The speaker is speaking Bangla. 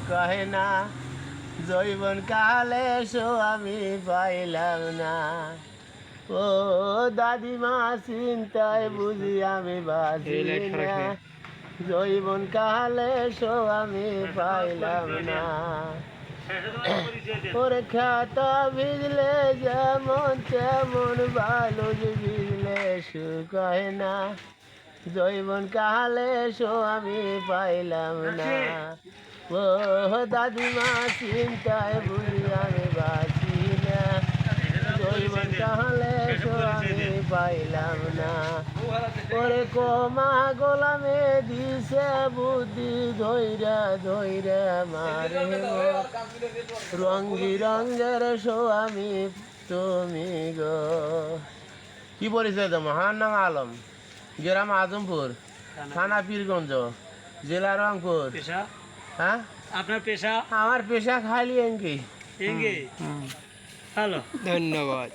কহে না, জৈবন কালে সো আমি পাইলাম না। ও দাদিমা চিন্তায় বুঝি আমি বাঁচি না, জৈবন কালে সো আমি পাইলাম না। ওরে খাতা ভিজলে যেমন তেমন বালুজ ভিজলে শুকায় না, জৈবন কালে সো আমি পাইলাম না। ও দাদিমা চিন্তায় বুঝি আমি বাঁচি না, জৈবন কালে সো আমি পাইলাম না। ওরে কমা গোলামে দিছে বুদ্ধি ধৈরা ধৈরা মারে রঙ্গি রঙ্গের সো আমি তুমি গো। কি পরিচয় তোমার? আমার নাম আলম, গ্রাম আজমপুর, থানা পীরগঞ্জ, জেলা রংপুর। হ্যাঁ, আপনার পেশা? আমার পেশা খালি এঙ্কি। এঙ্গে। ভালো, ধন্যবাদ।